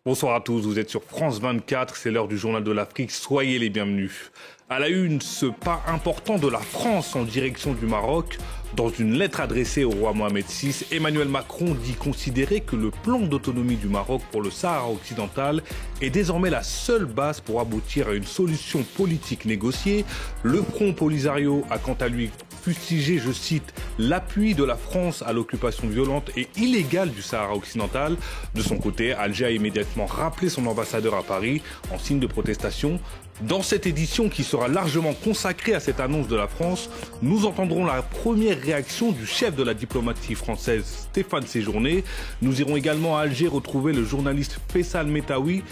Bonsoir à tous, vous êtes sur France 24, c'est l'heure du journal de l'Afrique, soyez les bienvenus. À la une, ce pas important de la France en direction du Maroc. Dans une lettre adressée au roi Mohamed VI, Emmanuel Macron dit considérer que le plan d'autonomie du Maroc pour le Sahara occidental est désormais la seule base pour aboutir à une solution politique négociée. Le Front Polisario a quant à lui fustigé, je cite, l'appui de la France à l'occupation violente et illégale du Sahara occidental. De son côté, Alger a immédiatement rappelé son ambassadeur à Paris en signe de protestation. Dans cette édition qui sera largement consacrée à cette annonce de la France, nous entendrons la première réaction du chef de la diplomatie française, Stéphane Séjourné. Nous irons également à Alger retrouver le journaliste Faisal Metaoui,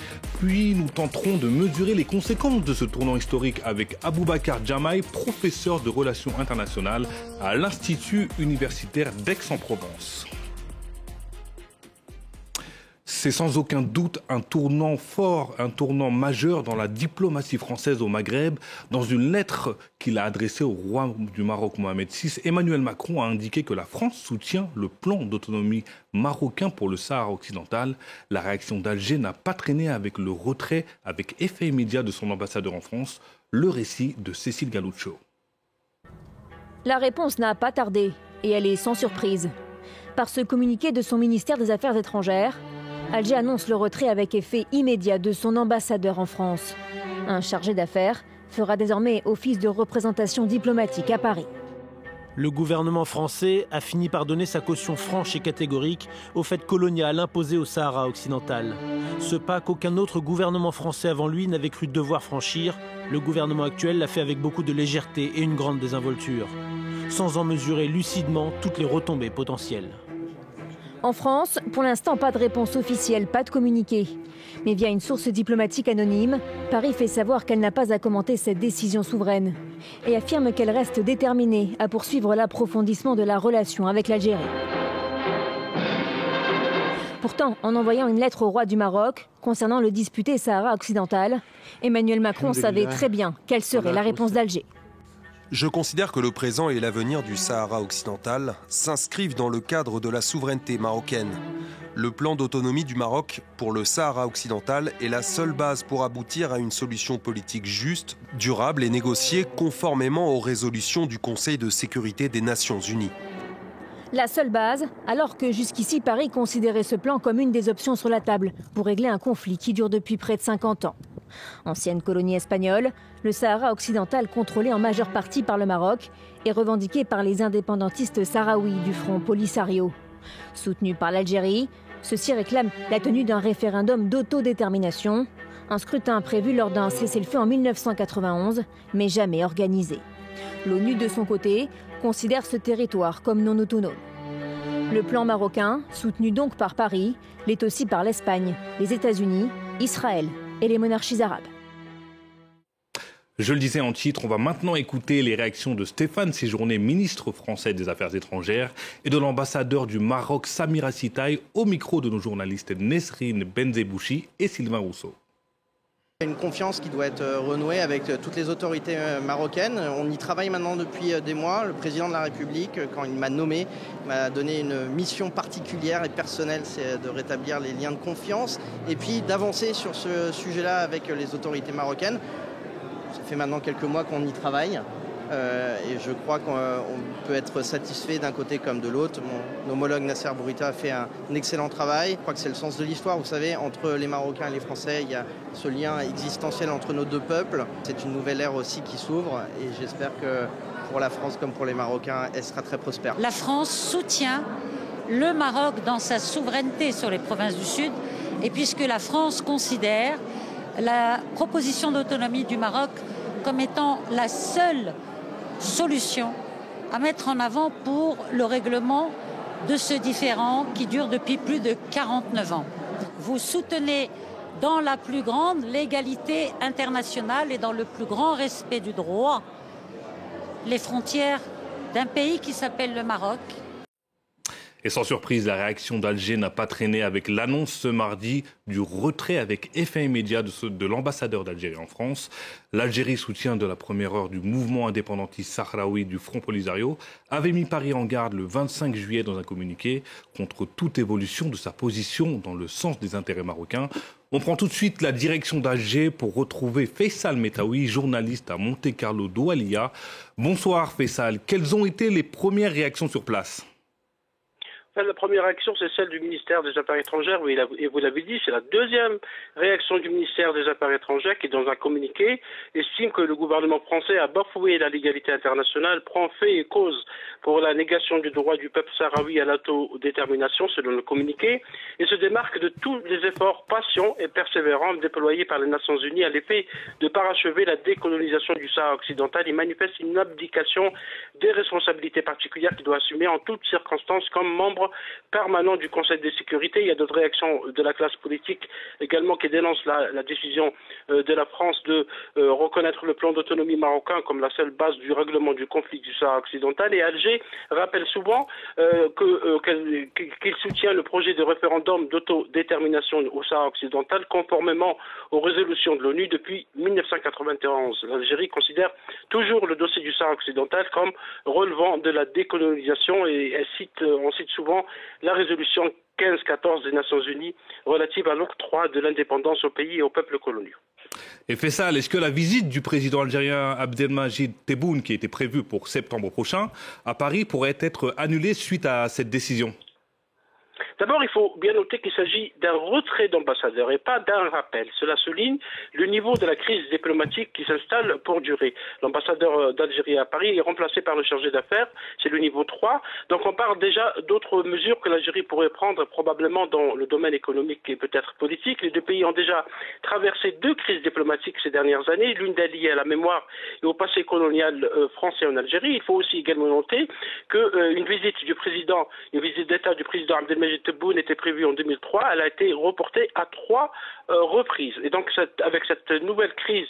puis nous tenterons de mesurer les conséquences de ce tournant historique avec Aboubacar Jamaï, professeur de relations internationales à l'Institut universitaire d'Aix-en-Provence. C'est sans aucun doute un tournant fort, un tournant majeur dans la diplomatie française au Maghreb. Dans une lettre qu'il a adressée au roi du Maroc Mohamed VI, Emmanuel Macron a indiqué que la France soutient le plan d'autonomie marocain pour le Sahara occidental. La réaction d'Alger n'a pas traîné avec le retrait avec effet immédiat de son ambassadeur en France. Le récit de Cécile Galuccio. La réponse n'a pas tardé et elle est sans surprise. Par ce communiqué de son ministère des Affaires étrangères, Alger annonce le retrait avec effet immédiat de son ambassadeur en France. Un chargé d'affaires fera désormais office de représentation diplomatique à Paris. Le gouvernement français a fini par donner sa caution franche et catégorique au fait colonial imposé au Sahara occidental. Ce pas qu'aucun autre gouvernement français avant lui n'avait cru devoir franchir, le gouvernement actuel l'a fait avec beaucoup de légèreté et une grande désinvolture, sans en mesurer lucidement toutes les retombées potentielles. En France, pour l'instant, pas de réponse officielle, pas de communiqué. Mais via une source diplomatique anonyme, Paris fait savoir qu'elle n'a pas à commenter cette décision souveraine et affirme qu'elle reste déterminée à poursuivre l'approfondissement de la relation avec l'Algérie. Pourtant, en envoyant une lettre au roi du Maroc concernant le disputé Sahara occidental, Emmanuel Macron savait très bien quelle serait la réponse d'Alger. Je considère que le présent et l'avenir du Sahara occidental s'inscrivent dans le cadre de la souveraineté marocaine. Le plan d'autonomie du Maroc pour le Sahara occidental est la seule base pour aboutir à une solution politique juste, durable et négociée conformément aux résolutions du Conseil de sécurité des Nations Unies. La seule base, alors que jusqu'ici Paris considérait ce plan comme une des options sur la table pour régler un conflit qui dure depuis près de 50 ans. Ancienne colonie espagnole, le Sahara occidental contrôlé en majeure partie par le Maroc est revendiqué par les indépendantistes sahraouis du Front Polisario. Soutenu par l'Algérie, ceux-ci réclament la tenue d'un référendum d'autodétermination, un scrutin prévu lors d'un cessez-le-feu en 1991, mais jamais organisé. L'ONU, de son côté, considère ce territoire comme non autonome. Le plan marocain, soutenu donc par Paris, l'est aussi par l'Espagne, les États-Unis, Israël et les monarchies arabes. Je le disais en titre, on va maintenant écouter les réactions de Stéphane Séjourné, ministre français des Affaires étrangères, et de l'ambassadeur du Maroc, Samira Sitaï, au micro de nos journalistes Nesrine Benzebouchi et Sylvain Rousseau. Une confiance qui doit être renouée avec toutes les autorités marocaines. On y travaille maintenant depuis des mois. Le président de la République, quand il m'a nommé, m'a donné une mission particulière et personnelle, c'est de rétablir les liens de confiance et puis d'avancer sur ce sujet-là avec les autorités marocaines. Ça fait maintenant quelques mois qu'on y travaille et je crois qu'on peut être satisfait d'un côté comme de l'autre. Mon homologue Nasser Bourita a fait un excellent travail. Je crois que c'est le sens de l'histoire. Vous savez, entre les Marocains et les Français, il y a ce lien existentiel entre nos deux peuples. C'est une nouvelle ère aussi qui s'ouvre et j'espère que pour la France comme pour les Marocains, elle sera très prospère. La France soutient le Maroc dans sa souveraineté sur les provinces du Sud et puisque la France considère la proposition d'autonomie du Maroc comme étant la seule solution à mettre en avant pour le règlement de ce différend qui dure depuis plus de 49 ans. Vous soutenez dans la plus grande légalité internationale et dans le plus grand respect du droit les frontières d'un pays qui s'appelle le Maroc. Et sans surprise, la réaction d'Alger n'a pas traîné avec l'annonce ce mardi du retrait avec effet immédiat de l'ambassadeur d'Algérie en France. L'Algérie, soutien de la première heure du mouvement indépendantiste sahraoui du Front Polisario, avait mis Paris en garde le 25 juillet dans un communiqué contre toute évolution de sa position dans le sens des intérêts marocains. On prend tout de suite la direction d'Alger pour retrouver Faisal Metaoui, journaliste à Monte-Carlo Doualiya. Bonsoir Faisal, quelles ont été les premières réactions sur place ? La première réaction, c'est celle du ministère des Affaires étrangères, et vous l'avez dit, c'est la deuxième réaction du ministère des Affaires étrangères qui, dans un communiqué, estime que le gouvernement français a bafoué la légalité internationale, prend fait et cause pour la négation du droit du peuple sahraoui à l'autodétermination, selon le communiqué, et se démarque de tous les efforts patients et persévérants déployés par les Nations Unies à l'effet de parachever la décolonisation du Sahara occidental. Il manifeste une abdication des responsabilités particulières qu'il doit assumer en toutes circonstances comme membre permanent du Conseil de sécurité. Il y a d'autres réactions de la classe politique également qui dénoncent la décision de la France de reconnaître le plan d'autonomie marocain comme la seule base du règlement du conflit du Sahara occidental. Et Alger rappelle souvent qu'il soutient le projet de référendum d'autodétermination au Sahara occidental conformément aux résolutions de l'ONU depuis 1991. L'Algérie considère toujours le dossier du Sahara occidental comme relevant de la décolonisation et on cite souvent la résolution 1514 des Nations Unies relative à l'octroi de l'indépendance au pays et aux peuples coloniaux. Et Faisal, est-ce que la visite du président algérien Abdelmajid Tebboune, qui était prévue pour septembre prochain, à Paris, pourrait être annulée suite à cette décision ? D'abord, il faut bien noter qu'il s'agit d'un retrait d'ambassadeur et pas d'un rappel. Cela souligne le niveau de la crise diplomatique qui s'installe pour durer. L'ambassadeur d'Algérie à Paris est remplacé par le chargé d'affaires, c'est le niveau 3. Donc on parle déjà d'autres mesures que l'Algérie pourrait prendre probablement dans le domaine économique et peut-être politique. Les deux pays ont déjà traversé deux crises diplomatiques ces dernières années, l'une d'elles liée à la mémoire et au passé colonial français en Algérie. Il faut aussi également noter qu'une visite d'État du président Abdelmajid Tebboune était prévue en 2003, elle a été reportée à 3 reprises. Et donc avec cette nouvelle crise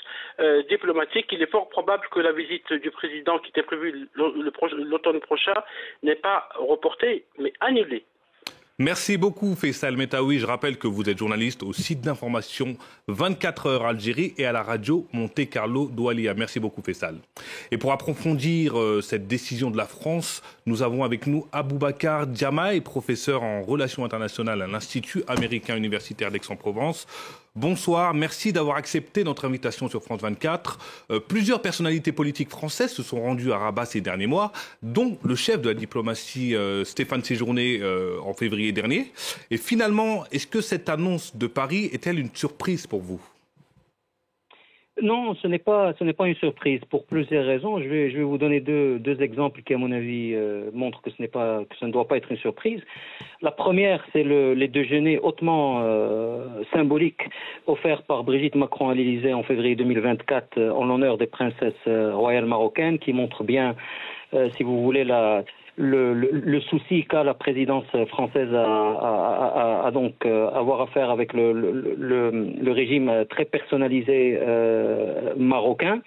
diplomatique, il est fort probable que la visite du président qui était prévue l'automne prochain n'est pas reportée, mais annulée. Merci beaucoup Faisal Metaoui. Je rappelle que vous êtes journaliste au site d'information 24 heures Algérie et à la radio Monte-Carlo Doualiya. Merci beaucoup Faisal. Et pour approfondir cette décision de la France, nous avons avec nous Aboubacar Diamaye, professeur en relations internationales à l'Institut américain universitaire d'Aix-en-Provence. Bonsoir, merci d'avoir accepté notre invitation sur France 24. Plusieurs personnalités politiques françaises se sont rendues à Rabat ces derniers mois, dont le chef de la diplomatie Stéphane Séjourné en février dernier. Et finalement, est-ce que cette annonce de Paris est-elle une surprise pour vous ? Non, ce n'est pas une surprise pour plusieurs raisons. Je vais vous donner deux exemples qui, à mon avis, montrent que ça ne doit pas être une surprise. La première, c'est les déjeuners hautement symboliques offerts par Brigitte Macron à l'Élysée en février 2024 en l'honneur des princesses royales marocaines, qui montrent bien, si vous voulez, le souci qu'a la présidence française à donc avoir affaire avec le régime très personnalisé marocain.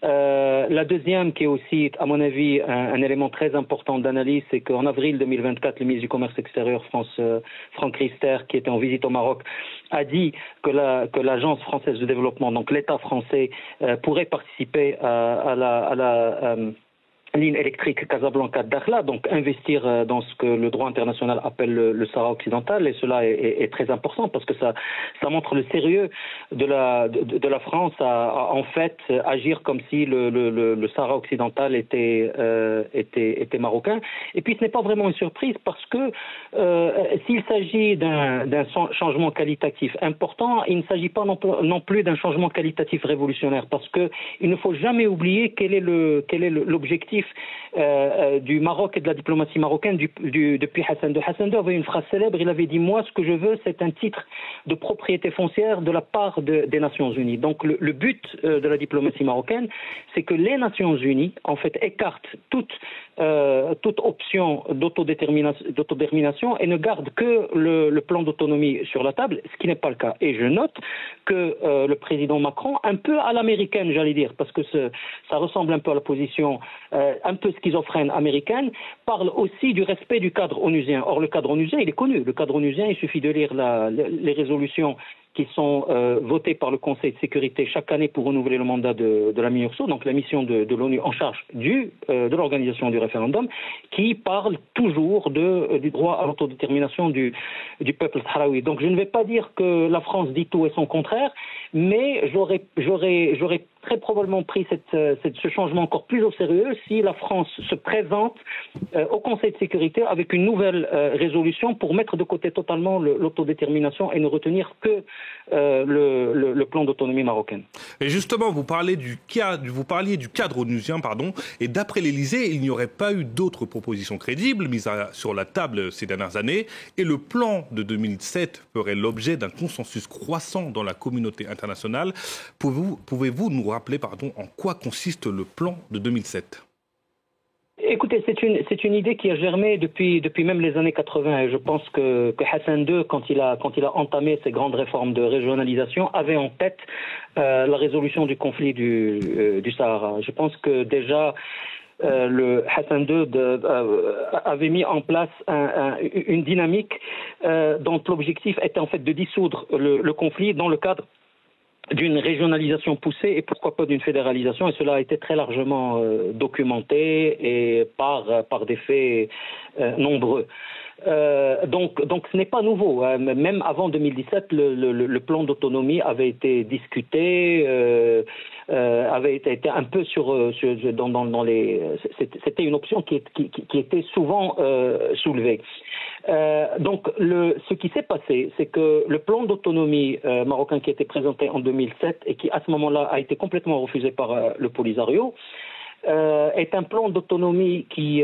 La deuxième, qui est aussi, à mon avis, un élément très important d'analyse, c'est qu'en avril 2024, le ministre du Commerce extérieur, Franck Riester, qui était en visite au Maroc, a dit que l'Agence française de développement, donc l'État français, pourrait participer à la ligne électrique Casablanca-Dakhla, donc investir dans ce que le droit international appelle le Sahara occidental, et cela est très important parce que ça montre le sérieux de la France à en fait agir comme si le Sahara occidental était marocain. Et puis ce n'est pas vraiment une surprise parce que s'il s'agit d'un changement qualitatif important, il ne s'agit pas non plus d'un changement qualitatif révolutionnaire, parce que il ne faut jamais oublier quel est l'objectif du Maroc et de la diplomatie marocaine depuis Hassan II. Hassan II avait une phrase célèbre, il avait dit « Moi, ce que je veux, c'est un titre de propriété foncière de la part des Nations Unies ». Donc le but de la diplomatie marocaine, c'est que les Nations Unies, en fait, écartent toute option d'autodétermination et ne gardent que le plan d'autonomie sur la table, ce qui n'est pas le cas. Et je note que le président Macron, un peu à l'américaine, j'allais dire, parce que ça ressemble un peu à la position un peu schizophrène américaine, parle aussi du respect du cadre onusien. Or, le cadre onusien, il est connu. Le cadre onusien, il suffit de lire les résolutions qui sont votées par le Conseil de sécurité chaque année pour renouveler le mandat de la MINURSO, donc la mission de l'ONU en charge de l'organisation du référendum, qui parle toujours du droit à l'autodétermination du peuple sahraoui. Donc je ne vais pas dire que la France dit tout et son contraire, mais j'aurais très probablement pris ce changement encore plus au sérieux si la France se présente au Conseil de sécurité avec une nouvelle résolution pour mettre de côté totalement l'autodétermination et ne retenir que le plan d'autonomie marocaine. Et justement, vous parliez du cadre onusien, et d'après l'Élysée, il n'y aurait pas eu d'autres propositions crédibles mises sur la table ces dernières années, et le plan de 2007 ferait l'objet d'un consensus croissant dans la communauté internationale. Pouvez-vous nous rappeler en quoi consiste le plan de 2007 ? Écoutez, c'est une idée qui a germé depuis même les années 80. Et je pense que Hassan II, quand il a entamé ces grandes réformes de régionalisation, avait en tête la résolution du conflit du Sahara. Je pense que déjà le Hassan II avait mis en place une dynamique dont l'objectif était en fait de dissoudre le conflit dans le cadre d'une régionalisation poussée et pourquoi pas d'une fédéralisation, et cela a été très largement documenté et par des faits nombreux. Donc ce n'est pas nouveau. Même avant 2017, le plan d'autonomie avait été discuté, avait été un peu dans les. C'était une option qui était souvent soulevée. Donc ce qui s'est passé, c'est que le plan d'autonomie marocain qui a été présenté en 2007 et qui à ce moment-là a été complètement refusé par le Polisario, est un plan d'autonomie qui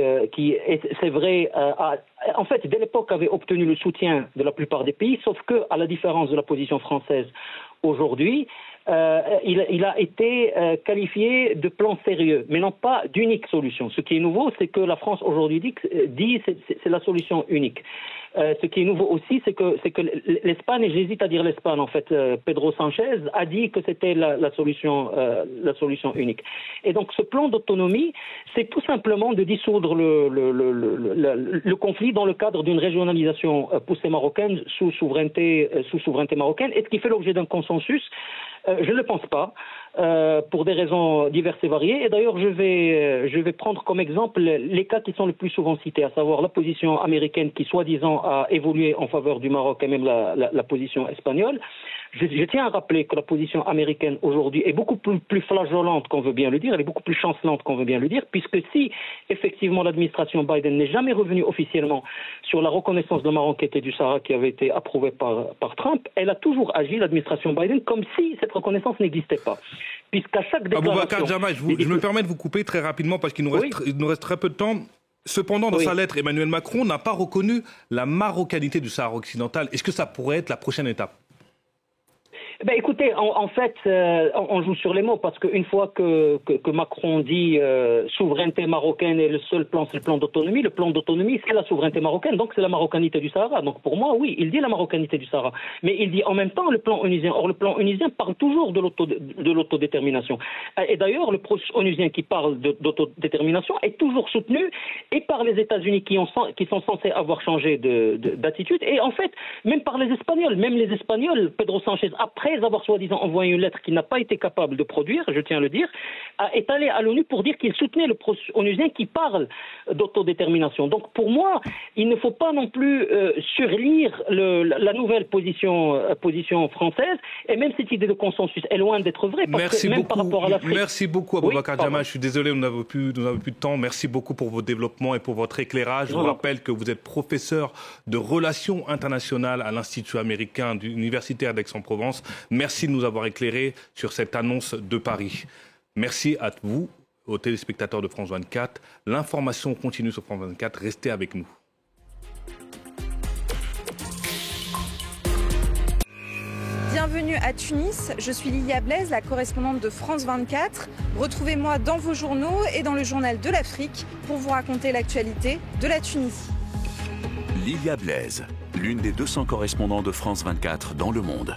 c'est vrai, en fait, dès l'époque, avait obtenu le soutien de la plupart des pays, sauf que, à la différence de la position française aujourd'hui, il a été qualifié de plan sérieux, mais non pas d'unique solution. Ce qui est nouveau, c'est que la France aujourd'hui dit c'est la solution unique. Ce qui est nouveau aussi, c'est que l'Espagne, et j'hésite à dire l'Espagne en fait, Pedro Sanchez a dit que c'était la solution unique. Et donc ce plan d'autonomie, c'est tout simplement de dissoudre le conflit dans le cadre d'une régionalisation poussée marocaine sous souveraineté marocaine, et ce qui fait l'objet d'un consensus. Je ne le pense pas, pour des raisons diverses et variées. Et d'ailleurs, je vais prendre comme exemple les cas qui sont le plus souvent cités, à savoir la position américaine qui, soi-disant, a évolué en faveur du Maroc, et même la position espagnole. Je tiens à rappeler que la position américaine aujourd'hui est beaucoup plus flageolante qu'on veut bien le dire, elle est beaucoup plus chancelante qu'on veut bien le dire, puisque si effectivement l'administration Biden n'est jamais revenue officiellement sur la reconnaissance de Maroc et du Sahara qui avait été approuvée par Trump, elle a toujours agi, l'administration Biden, comme si cette reconnaissance n'existait pas. Puisqu'à chaque déclaration... Aboubacar Jama, je me permets de vous couper très rapidement parce qu'il nous reste très peu de temps. Cependant, dans sa lettre, Emmanuel Macron n'a pas reconnu la marocanité du Sahara occidental. Est-ce que ça pourrait être la prochaine étape ? Écoutez, en fait, on joue sur les mots, parce qu'une fois que Macron dit souveraineté marocaine et le seul plan, c'est le plan d'autonomie, c'est la souveraineté marocaine, donc c'est la marocanité du Sahara. Donc pour moi, oui, il dit la marocanité du Sahara, mais il dit en même temps le plan onusien. Or, le plan onusien parle toujours de l'autodétermination. Et d'ailleurs, le processus onusien qui parle d'autodétermination est toujours soutenu et par les États-Unis qui sont censés avoir changé d'attitude, et en fait, même par les Espagnols. Même les Espagnols, Pedro Sanchez, après avoir soi-disant envoyé une lettre qu'il n'a pas été capable de produire, je tiens à le dire, est allé à l'ONU pour dire qu'il soutenait le processus onusien qui parle d'autodétermination. Donc pour moi, il ne faut pas non plus surlire la nouvelle position française, et même cette idée de consensus est loin d'être vraie, parce que même par rapport à l'Afrique... Merci beaucoup Aboubacar Jama, je suis désolé, nous n'avons plus de temps. Merci beaucoup pour vos développements et pour votre éclairage. Je vous rappelle que vous êtes professeur de relations internationales à l'Institut américain universitaire d'Aix-en-Provence. Merci de nous avoir éclairés sur cette annonce de Paris. Merci à vous, aux téléspectateurs de France 24. L'information continue sur France 24. Restez avec nous. Bienvenue à Tunis, je suis Lilia Blaise, la correspondante de France 24. Retrouvez-moi dans vos journaux et dans le journal de l'Afrique pour vous raconter l'actualité de la Tunisie. Lilia Blaise, l'une des 200 correspondants de France 24 dans le monde.